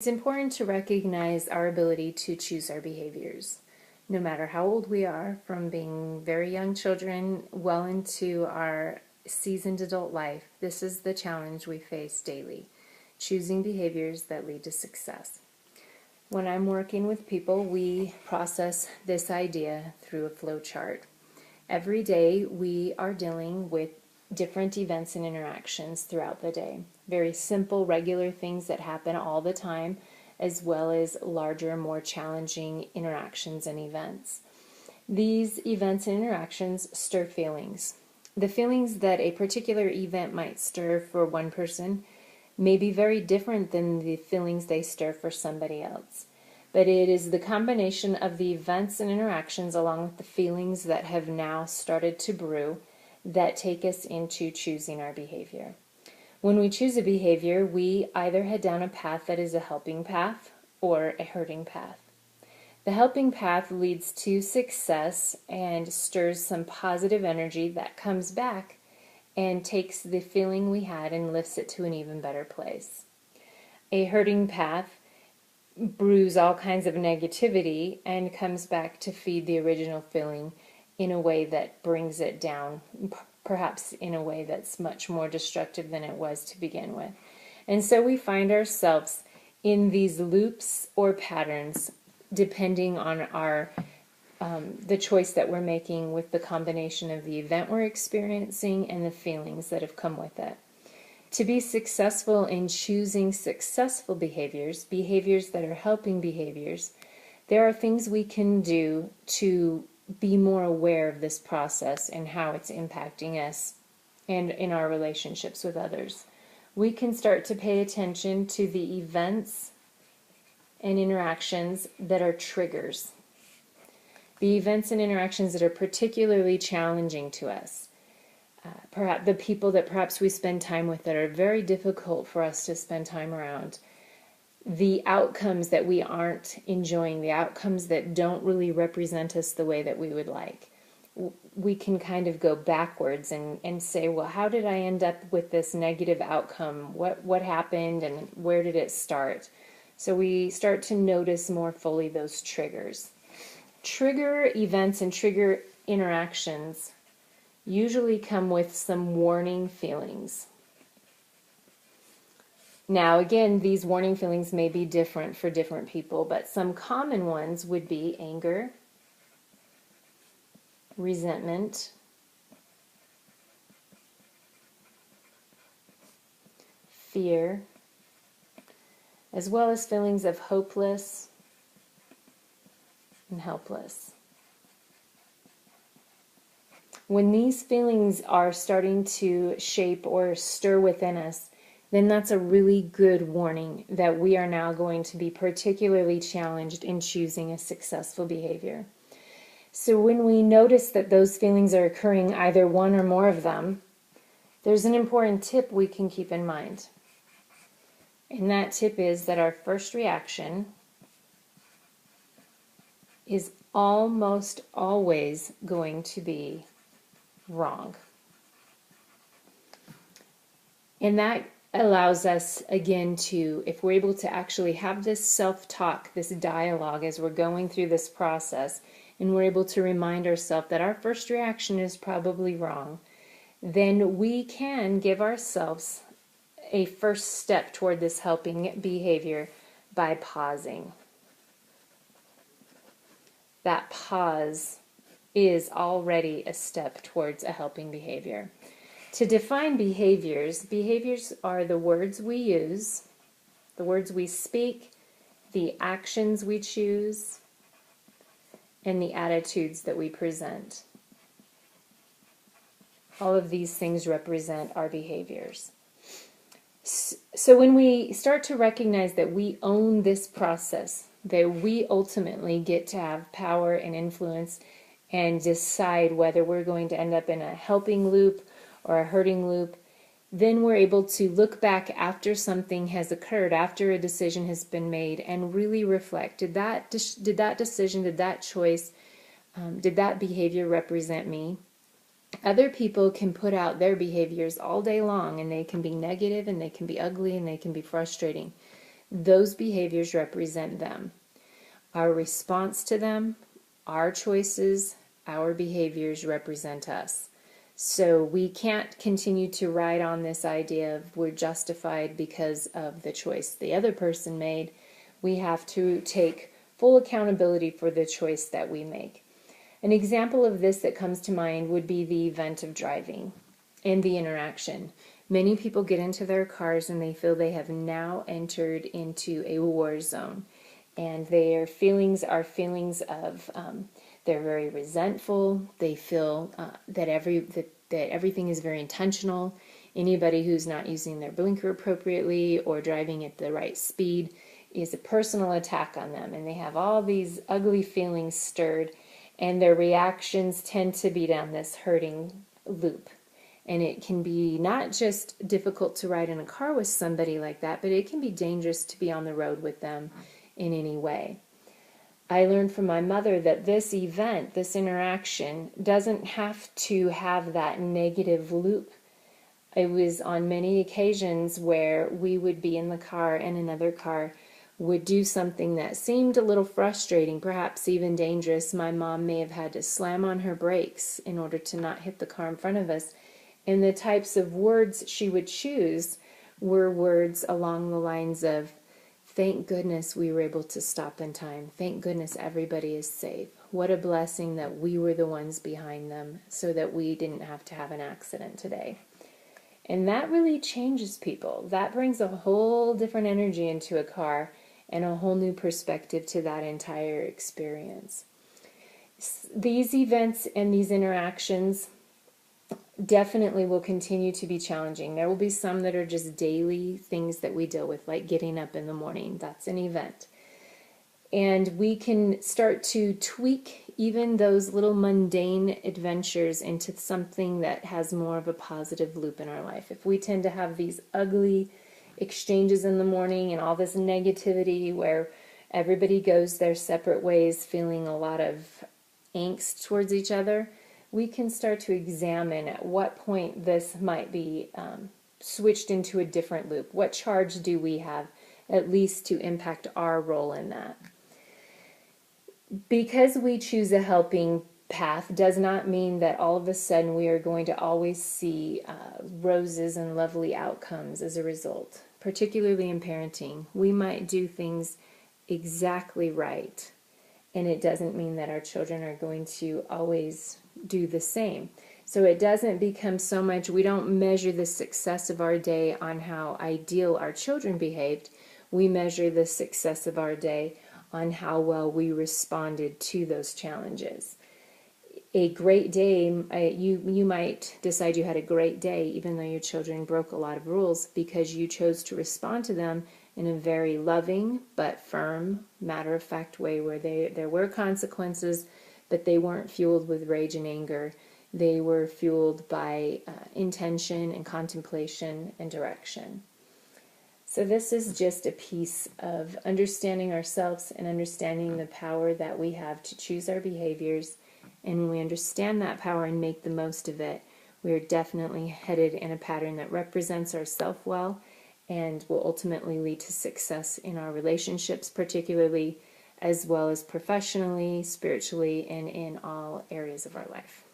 It's important to recognize our ability to choose our behaviors, no matter how old we are, from being very young children well into our seasoned adult life. This is the challenge we face daily, choosing behaviors that lead to success. When I'm working with people, we process this idea through a flow chart. Every day we are dealing with different events and interactions throughout the day. Very simple, regular things that happen all the time, as well as larger, more challenging interactions and events. These events and interactions stir feelings. The feelings that a particular event might stir for one person may be very different than the feelings they stir for somebody else. But it is the combination of the events and interactions along with the feelings that have now started to brew that take us into choosing our behavior. When we choose a behavior, we either head down a path that is a helping path or a hurting path. The helping path leads to success and stirs some positive energy that comes back and takes the feeling we had and lifts it to an even better place. A hurting path brews all kinds of negativity and comes back to feed the original feeling in a way that brings it down, perhaps in a way that's much more destructive than it was to begin with. And so we find ourselves in these loops or patterns depending on our the choice that we're making with the combination of the event we're experiencing and the feelings that have come with it. To be successful in choosing successful behaviors, behaviors that are helping behaviors, there are things we can do to be more aware of this process and how it's impacting us and in our relationships with others. We can start to pay attention to the events and interactions that are triggers. The events and interactions that are particularly challenging to us. Perhaps the people that perhaps we spend time with that are very difficult for us to spend time around. The outcomes that we aren't enjoying, the outcomes that don't really represent us the way that we would like. We can kind of go backwards and say, well, how did I end up with this negative outcome? What happened and where did it start? So we start to notice more fully those triggers. Trigger events and trigger interactions usually come with some warning feelings. Now, again, these warning feelings may be different for different people, but some common ones would be anger, resentment, fear, as well as feelings of hopeless and helpless. When these feelings are starting to shape or stir within us, then that's a really good warning that we are now going to be particularly challenged in choosing a successful behavior. So when we notice that those feelings are occurring, either one or more of them, there's an important tip we can keep in mind. And that tip is that our first reaction is almost always going to be wrong. And that allows us, again, to, if we're able to actually have this self-talk, this dialogue as we're going through this process, and we're able to remind ourselves that our first reaction is probably wrong, then we can give ourselves a first step toward this helping behavior by pausing. That pause is already a step towards a helping behavior. To define behaviors, behaviors are the words we use, the words we speak, the actions we choose, and the attitudes that we present. All of these things represent our behaviors. So when we start to recognize that we own this process, that we ultimately get to have power and influence and decide whether we're going to end up in a helping loop or a hurting loop, then we're able to look back after something has occurred, after a decision has been made, and really reflect. Did that decision, did that choice, did that behavior represent me? Other people can put out their behaviors all day long, and they can be negative, and they can be ugly, and they can be frustrating. Those behaviors represent them. Our response to them, our choices, our behaviors represent us. So we can't continue to ride on this idea of we're justified because of the choice the other person made. We have to take full accountability for the choice that we make. An example of this that comes to mind would be the event of driving and the interaction. Many people get into their cars and they feel they have now entered into a war zone. And their feelings are feelings of they're very resentful. They feel that everything is very intentional. Anybody who's not using their blinker appropriately or driving at the right speed is a personal attack on them. And they have all these ugly feelings stirred, and their reactions tend to be down this hurting loop. And it can be not just difficult to ride in a car with somebody like that, but it can be dangerous to be on the road with them in any way. I learned from my mother that this event, this interaction, doesn't have to have that negative loop. It was on many occasions where we would be in the car and another car would do something that seemed a little frustrating, perhaps even dangerous. My mom may have had to slam on her brakes in order to not hit the car in front of us. And the types of words she would choose were words along the lines of, "Thank goodness we were able to stop in time. Thank goodness everybody is safe. What a blessing that we were the ones behind them so that we didn't have to have an accident today." And that really changes people. That brings a whole different energy into a car and a whole new perspective to that entire experience. These events and these interactions definitely will continue to be challenging. There will be some that are just daily things that we deal with, like getting up in the morning. That's an event. And we can start to tweak even those little mundane adventures into something that has more of a positive loop in our life. If we tend to have these ugly exchanges in the morning and all this negativity where everybody goes their separate ways feeling a lot of angst towards each other, we can start to examine at what point this might be switched into a different loop. What charge do we have, at least to impact our role in that? Because we choose a helping path does not mean that all of a sudden we are going to always see roses and lovely outcomes as a result. Particularly in parenting, we might do things exactly right, and it doesn't mean that our children are going to always do the same. So it doesn't become so much, we don't measure the success of our day on how ideal our children behaved. We measure the success of our day on how well we responded to those challenges. A great day, you might decide you had a great day even though your children broke a lot of rules because you chose to respond to them in a very loving but firm, matter-of-fact way where there were consequences, but they weren't fueled with rage and anger. They were fueled by intention and contemplation and direction. So this is just a piece of understanding ourselves and understanding the power that we have to choose our behaviors. And when we understand that power and make the most of it, we are definitely headed in a pattern that represents ourselves well and will ultimately lead to success in our relationships, particularly, as well as professionally, spiritually, and in all areas of our life.